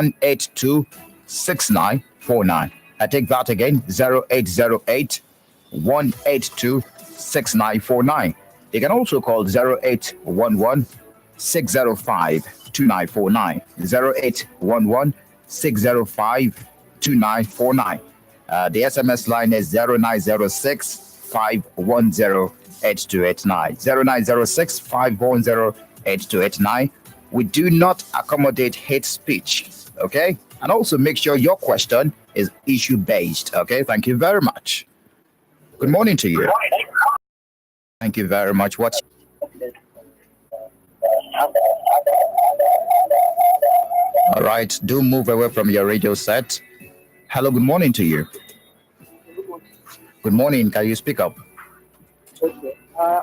1826949. I take that again, 0808 1826949. You can also call 0811 605 2949. 0811 605 2949. The SMS line is 0906 510 8289. 0906 510 8289. We do not accommodate hate speech, okay? And also make sure your question is issue based, okay? Thank you very much. Good morning to you. Thank you very much. What's all right? Do move away from your radio set. Hello, good morning to you. Good morning. Can you speak up? Okay. I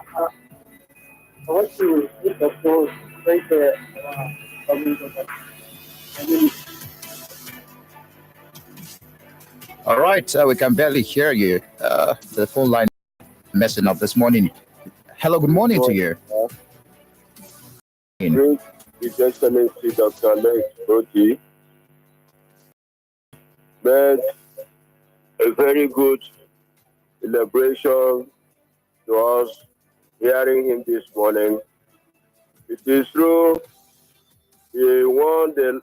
want to speak up for the All right. We can barely hear you. The phone line messing up this morning. Hello, good morning to you. Great His Excellency Dr. Alex Otti made a very good elaboration to us hearing him this morning. It is true he won the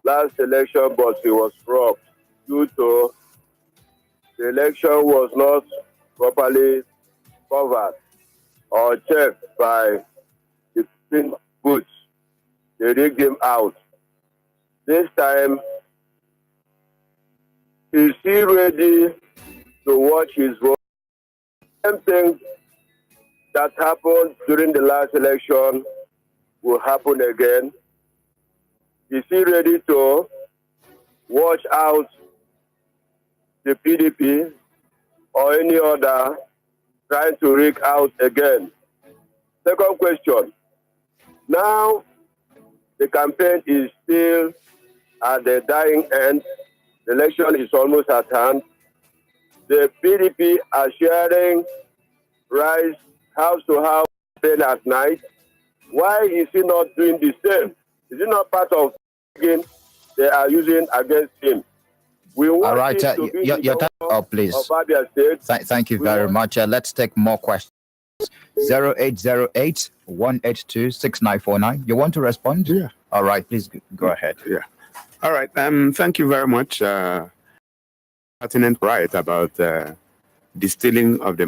last election, but he was robbed due to the election was not properly covered or checked by the pin booths. They rigged him out. This time, is he ready to watch his vote? Same thing that happened during the last election will happen again. Is he ready to watch out the PDP or any other trying to rig out again? Second question. Now, the campaign is still at the dying end. The election is almost at hand. The PDP are sharing rice house to house at night. Why is he not doing the same? Is it not part of the they are using against him? We want all right, him to be your time up, please. Of Abia State. Thank you very much. Let's take more questions. 0808 182 6949. You want to respond? Yeah. All right, please go ahead. Yeah. All right. Thank you very much. Pertinent right about the stealing of the.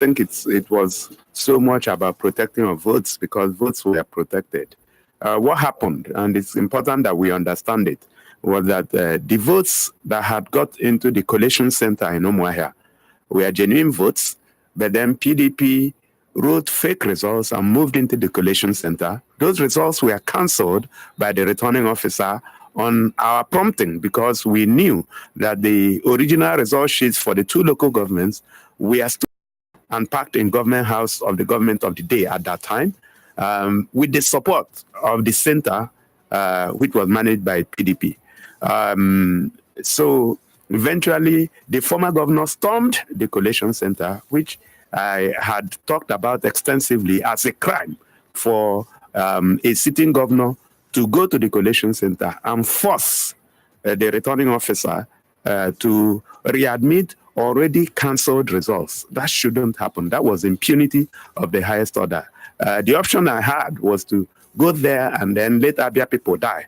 I think it was so much about protecting of votes because votes were protected. What happened, and it's important that we understand it, was that the votes that had got into the collation center in Umuahia were genuine votes, but then PDP wrote fake results and moved into the collation center. Those results were cancelled by the returning officer on our prompting because we knew that the original result sheets for the two local governments were still and packed in government house of the government of the day at that time, with the support of the center, which was managed by PDP. So eventually, the former governor stormed the collation center, which I had talked about extensively as a crime for a sitting governor to go to the collation center and force the returning officer to readmit already cancelled results. That shouldn't happen. That was impunity of the highest order. The option I had was to go there and then let Abia people die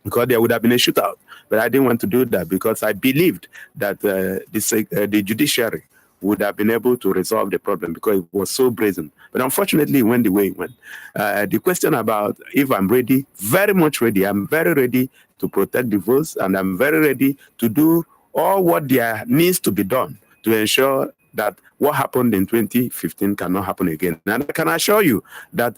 because there would have been a shootout. But I didn't want to do that because I believed that the judiciary would have been able to resolve the problem because it was so brazen. But unfortunately, it went the way it went. The question about if I'm ready, very much ready. I'm very ready to protect the votes, and I'm very ready to do all what there needs to be done to ensure that what happened in 2015 cannot happen again. And I can assure you that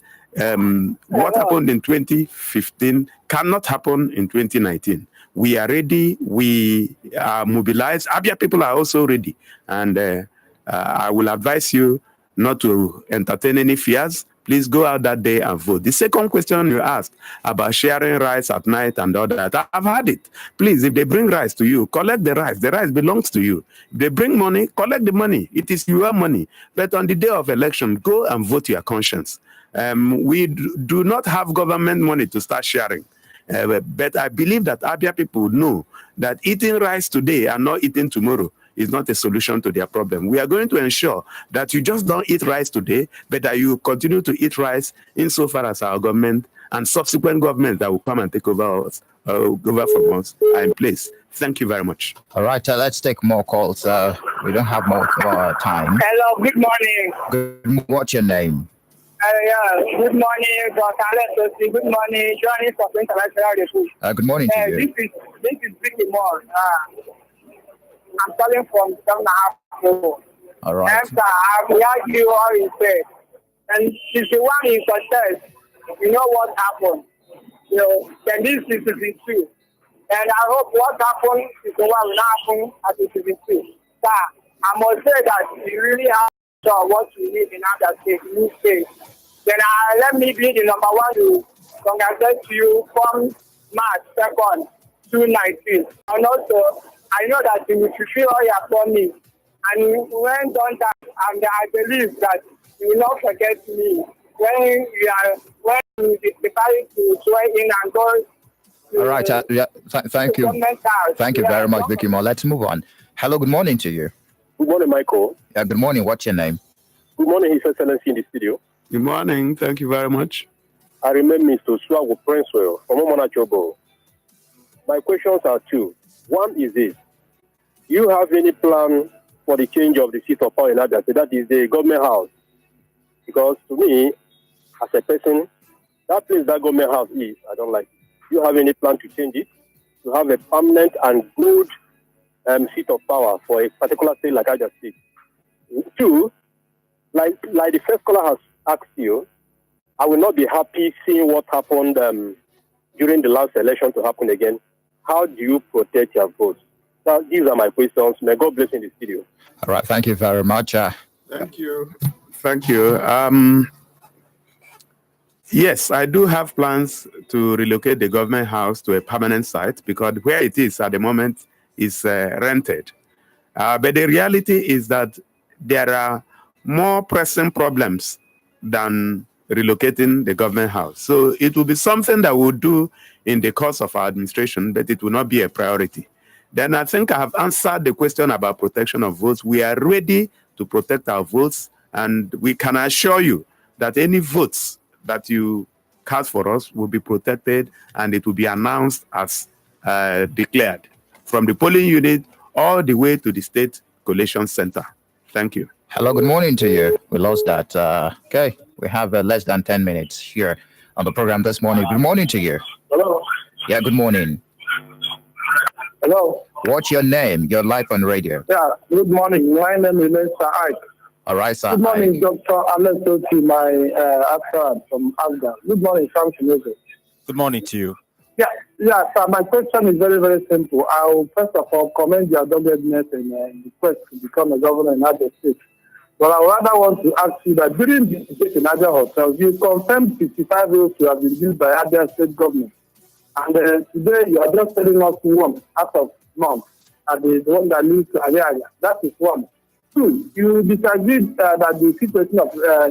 what happened in 2015 cannot happen in 2019. We are ready. We are mobilized. Abia people are also ready. And I will advise you not to entertain any fears. Please go out that day and vote. The second question you asked about sharing rice at night and all that, I've had it. Please, if they bring rice to you, collect the rice. The rice belongs to you. If they bring money, collect the money. It is your money. But on the day of election, go and vote your conscience. We do not have government money to start sharing. But I believe that Abia people know that eating rice today and not eating tomorrow is not a solution to their problem. We are going to ensure that you just don't eat rice today, but that you continue to eat rice insofar as our government and subsequent governments that will come and take over us, over from us, are in place. Thank you very much. All right, let's take more calls. We don't have more time. Hello, good morning. What's your name? Yeah, good morning, Dr. Alex. Good morning, joining from International Report. Good morning to you. This is Vicky Moore. I'm calling from 7.5. All right. I've heard you all you said. And she's the one in success. You know what happened. You know, then this is true. And I hope what happened is the one will not happen as it is true. Sir, I must say that you really have done what you need in other states, new states. Then let me be the number one to congratulate you from March 2nd, 2019. And also, I know that you will fulfill all your promise. And when done that, and I believe that you will not forget me when you decide to join in and go. All right. Thank you. Thank you very much, Vicky Moore. Let's move on. Hello. Good morning to you. Good morning, Michael. Yeah. Good morning. What's your name? Good morning, His Excellency in the studio. Good morning. Thank you very much. I remember Mr. Swago Princewell from Omona Chobo. My questions are two. One is this. Do you have any plan for the change of the seat of power in Abia? So that is the government house. Because to me, as a person, that place that government house is, I don't like it. Do you have any plan to change it? To have a permanent and good seat of power for a particular state like Abia State? Two, like the first caller has asked you, I will not be happy seeing what happened during the last election to happen again. How do you protect your votes? Now, these are my questions. May God bless in the studio. All right. Thank you very much. Thank you. Thank you. Yes, I do have plans to relocate the government house to a permanent site because where it is at the moment is rented. But the reality is that there are more pressing problems than relocating the government house. So it will be something that we'll do in the course of our administration, but it will not be a priority. Then I think I have answered the question about protection of votes. We are ready to protect our votes, and we can assure you that any votes that you cast for us will be protected, and it will be announced as declared from the polling unit all the way to the state collation center. Thank you. Hello. Good morning to you. We lost that. Okay. We have less than 10 minutes here on the program this morning. Good morning to you. Hello. Yeah. Good morning. Hello. What's your name? You're live on radio. Yeah, good morning. My name is Mr. Ike. All right, sir. Good morning, Dr. Alex Otti, my actor from Afghan. Good morning, Samson. Good morning to you. Yeah, sir. My question is very, very simple. I will first of all commend your doggedness in the quest to become a governor in Abia State. But I rather want to ask you that during the debate in Abia Hotel, you confirmed 55 roads to have been built by Abia State government. And today you are just telling us one out of none. And the one that leads to Area. That is one. Two, you disagreed that the situation of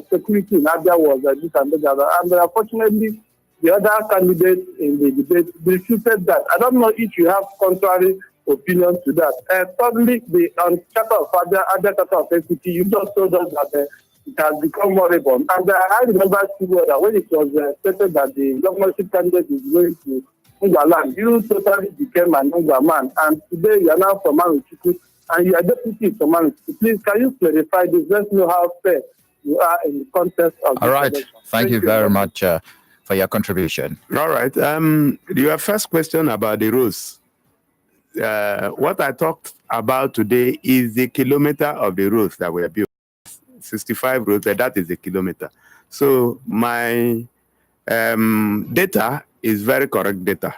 security in Abia was this and that. And unfortunately, the other candidates in the debate refuted that. I don't know if you have contrary opinion to that. Thirdly, the Charter of Abia Charter of Equity, you just told us that it has become moribund. And I remember that when it was stated that the governorship candidate is going to land, you totally became an Unga man. And today you are now from Manuchiku, and you are deputy from Manuchiku. Please, can you clarify this? Let's know how fair you are in the context of this. All right. Thank you very much for your contribution. All right. Your first question about the roads. What I talked about today is the kilometer of the roads that were built. 65 roads, but that is a kilometer. So my data is very correct data.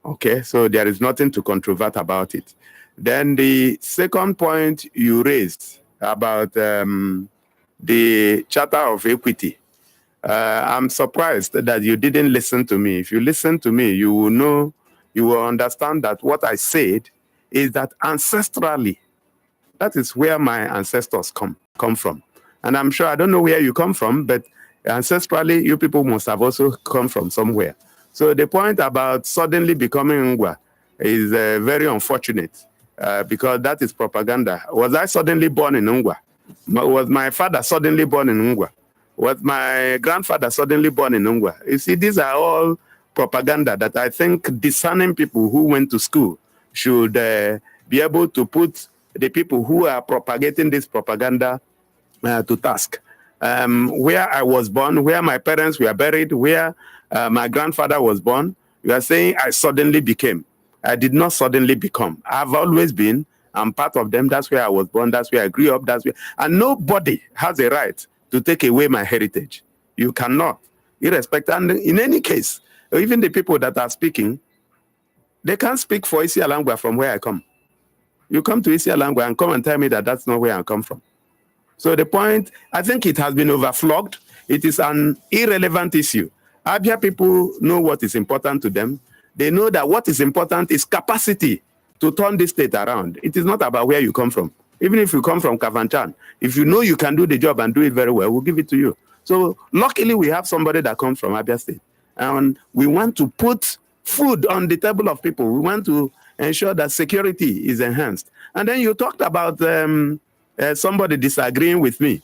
Okay, so there is nothing to controvert about it. Then the second point you raised about the Charter of Equity. I'm surprised that you didn't listen to me. If you listen to me, you will know, you will understand that what I said is that ancestrally, that is where my ancestors come from. And I'm sure, I don't know where you come from, but ancestrally, you people must have also come from somewhere. So the point about suddenly becoming Ngwa is very unfortunate because that is propaganda. Was I suddenly born in Ngwa? Was my father suddenly born in Ngwa? Was my grandfather suddenly born in Ngwa? You see, these are all propaganda that I think discerning people who went to school should be able to put the people who are propagating this propaganda to task. Where I was born, where my parents were buried, where my grandfather was born, you are saying I suddenly became. I did not suddenly become. I've always been. I'm part of them. That's where I was born. That's where I grew up. And nobody has a right to take away my heritage. You cannot, irrespective. And in any case, even the people that are speaking, they can't speak for Isialangwa from where I come. You come to Isialangwa and come and tell me that that's not where I come from. So the point, I think it has been overflogged. It is an irrelevant issue. Abia people know what is important to them. They know that what is important is capacity to turn this state around. It is not about where you come from. Even if you come from Kavanchan, if you know you can do the job and do it very well, we'll give it to you. So luckily we have somebody that comes from Abia State. And we want to put food on the table of people. We want to ensure that security is enhanced. And then you talked about somebody disagreeing with me.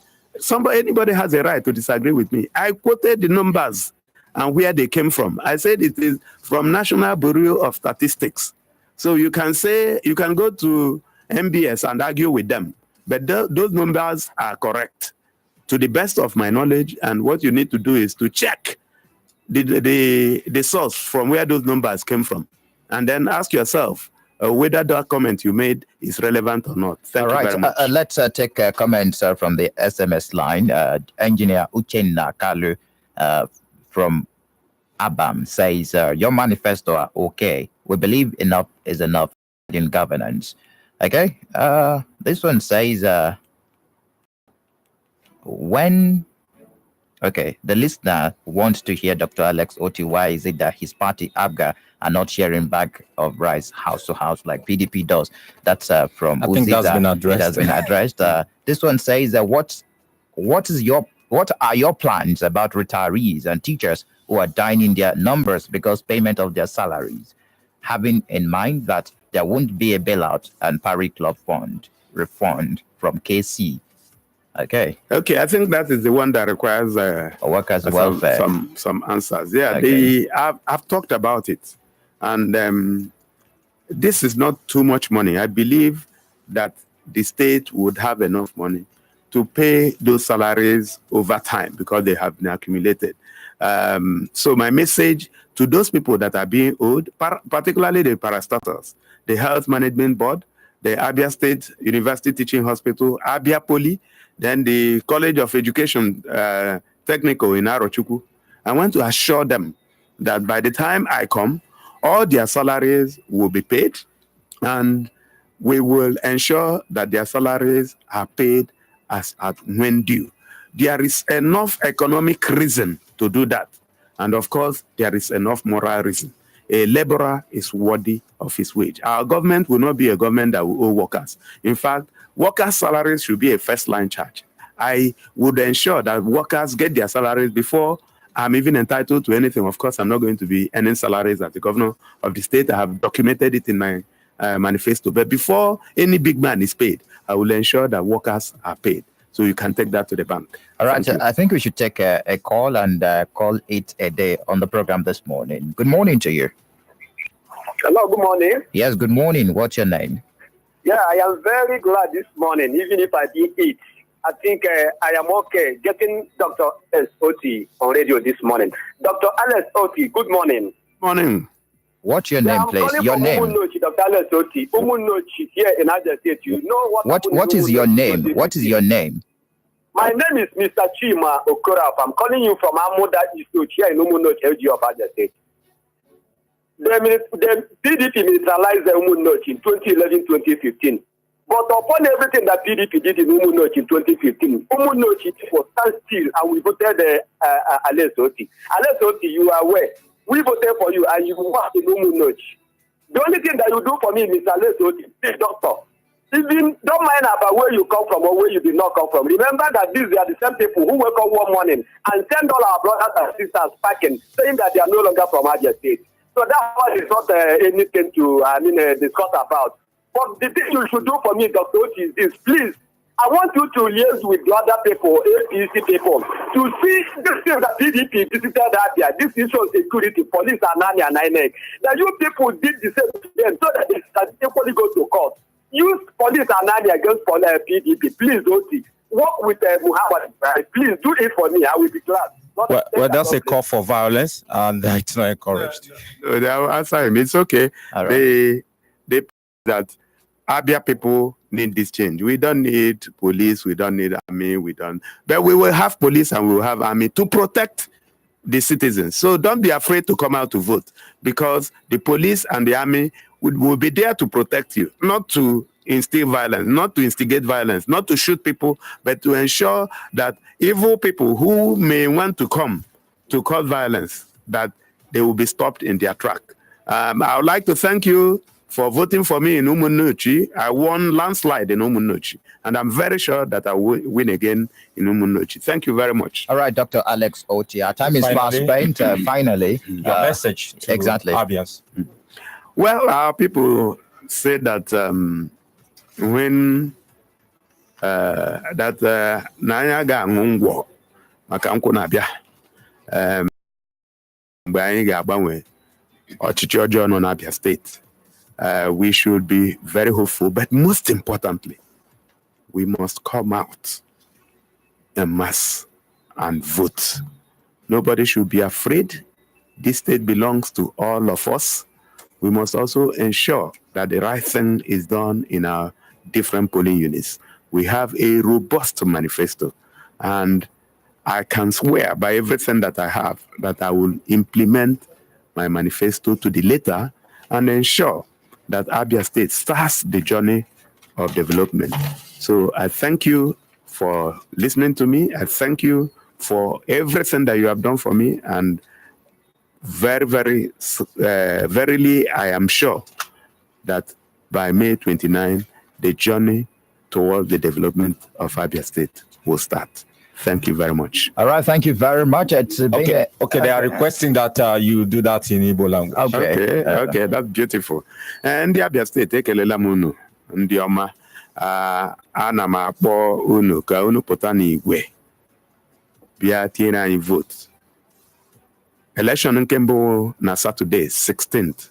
Anybody has a right to disagree with me. I quoted the numbers and where they came from. I said it is from National Bureau of Statistics. So you can go to MBS and argue with them, but those numbers are correct to the best of my knowledge. And what you need to do is to check the source from where those numbers came from, and then ask yourself whether that comment you made is relevant or not. Thank you very much. Let's take comments from the SMS line. Engineer Uchenna Kalu from Abam says, your manifesto are okay. We believe enough is enough in governance. Okay. This one says, the listener wants to hear Dr. Alex Otti. Why is it that his party, ABGA, are not sharing bag of rice house to house like PDP does? That's from I think that's been addressed. It has been addressed. This one says, what are your plans about retirees and teachers who are dying in their numbers because payment of their salaries, having in mind that there won't be a bailout and Pari Club Fund refund from KC? Okay, I think that is the one that requires workers' welfare. Some answers. Yeah, okay. I've talked about it, and this is not too much money. I believe that the state would have enough money to pay those salaries over time because they have been accumulated. So my message to those people that are being owed, particularly the parastatals, the Health Management Board, the Abia State University Teaching Hospital, Abia Poly, then the College of Education Technical in Arochukwu, I want to assure them that by the time I come, all their salaries will be paid, and we will ensure that their salaries are paid as at when due. There is enough economic reason to do that. And of course, there is enough moral reason. A laborer is worthy of his wage. Our government will not be a government that will owe workers. In fact, workers' salaries should be a first-line charge. I would ensure that workers get their salaries before I'm even entitled to anything. Of course, I'm not going to be earning salaries as the governor of the state. I have documented it in my manifesto. But before any big man is paid, I will ensure that workers are paid. So you can take that to the bank. All right. I think we should take a call and call it a day on the program this morning. Good morning to you. Hello, good morning. Yes, good morning. What's your name? Yeah, I am very glad this morning, even if I didn't eat. I think I am okay getting Dr. S. Otti on radio this morning. Dr. Alex Otti, good morning. Morning. What's your name, please? Your name. Umunochi, Dr. Alex Otti. Umunochi here in Abia State. You know what is your name? What is your name? My name is Mr. Chima Okoraf. I'm calling you from Amuda East here in Umunochi, LG of Abia State. The PDP neutralized Umunochi in 2011-2015. But upon everything that PDP did in Umunochi in 2015, Umunochi was stand still and we voted Alex Otti. Alex Otti, you are aware. We voted for you and you work in Umunochi. The only thing that you do for me, Mr. Alex Otti, please, doctor, Even don't mind about where you come from or where you did not come from. Remember that these are the same people who wake up one morning and send all our brothers and sisters packing, saying that they are no longer from Abia State. So that one is not anything to discuss about. But the thing you should do for me, Dr. Otti, is this, please. I want you to liaise with the other people, APC people, to see this thing that PDP visited Abia, this issue of security, police, and Nani and INEC. That you people did the same to them so that they can equally go to court. Use police and Nani against PDP. Please, Otti. Work with Muhammad. Please do it for me. I will be glad. Well, that's a call for violence, and it's not encouraged. No, they'll answer him. It's okay. All right. They that Abia people need this change. We don't need police. We don't need army. But we will have police and we will have army to protect the citizens. So don't be afraid to come out to vote, because the police and the army will be there to protect you, not to instill violence, not to instigate violence, not to shoot people, but to ensure that evil people who may want to come to cause violence, that they will be stopped in their track. I would like to thank you for voting for me in Umunnuchi. I won landslide in Umunnuchi, and I'm very sure that I will win again in Umunnuchi. Thank you very much. All right, Dr. Alex Otti, our time is fast spent. Finally, Your message to Abians. Well, our people say that when n'anya ga-aṅụ ngwọ maka nkwụ na-abịa mgbe anyị ga-agbanwe ọchịchị ọjọọ nọ n'Abia State, we should be very hopeful, but most importantly, we must come out en masse and vote. Nobody should be afraid. This state belongs to all of us. We must also ensure that the right thing is done in our different polling units. We have a robust manifesto, and I can swear by everything that I have that I will implement my manifesto to the letter and ensure that Abia State starts the journey of development. So I thank you for listening to me. I thank you for everything that you have done for me, and verily, I am sure that by May 29, the journey towards the development of Abia State will start. Thank you very much. All right, thank you very much. It's Okay, they are requesting that you do that in Igbo language. Okay, that's beautiful. And the Abia State, ekelela m unu ndị ọma. Ana m akpọ unu ka unu pụta n'igwe bịa tiere anyị vote. Election nke mbụ na Saturday 16th.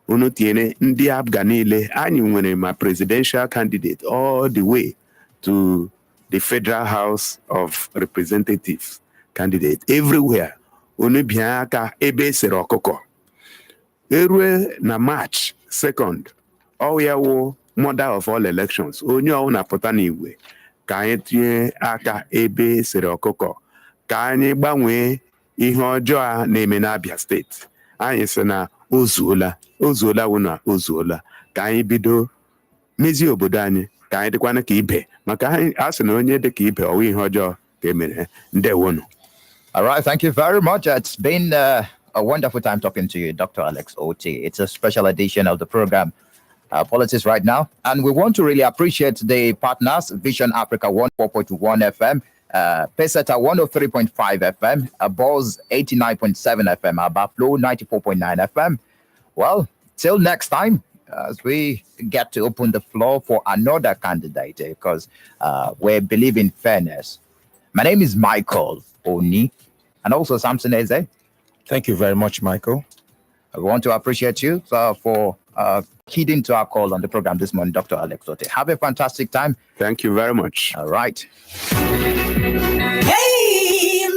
Unu tiene ndị Abga niile. Anyị nwere ma presidential candidate all the way to the Federal House of Representatives candidate. Everywhere. Unu bịa aka ebe esere ọkụkọ. Erue na March 2nd. Ọya wo mother of all elections. Onye ọwụ na pụta n'igwe ka anyị tinye aka ebe esere ọkụkọ. Ka anyị gbanwee ihe ọjọọ a na-eme n'Abia State. Anyị sị na ozuola wụna ozuola, ka anyị bido mezie obodo anyị, ka anyị dịkwana ka ibe, maka anyị asị na onye dị ka ibe ọwụ ihe ọjọọ ka emere. Ndewonu. All right, thank you very much. It's been a wonderful time talking to you, Dr. Alex Otti. It's a special edition of the program Politics Right Now, and we want to really appreciate the partners: Vision Africa 104.1 FM, Peseta 103.5 FM, Buzz 89.7 FM, Abaflow 94.9 FM. Well, till next time, as we get to open the floor for another candidate, because we believe in fairness. My name is Michael Oni, and also Samson Eze. Thank you very much, Michael. I want to appreciate you for heeding to our call on the program this morning, Dr. Alex Otti. Have a fantastic time. Thank you very much. All right. Hey,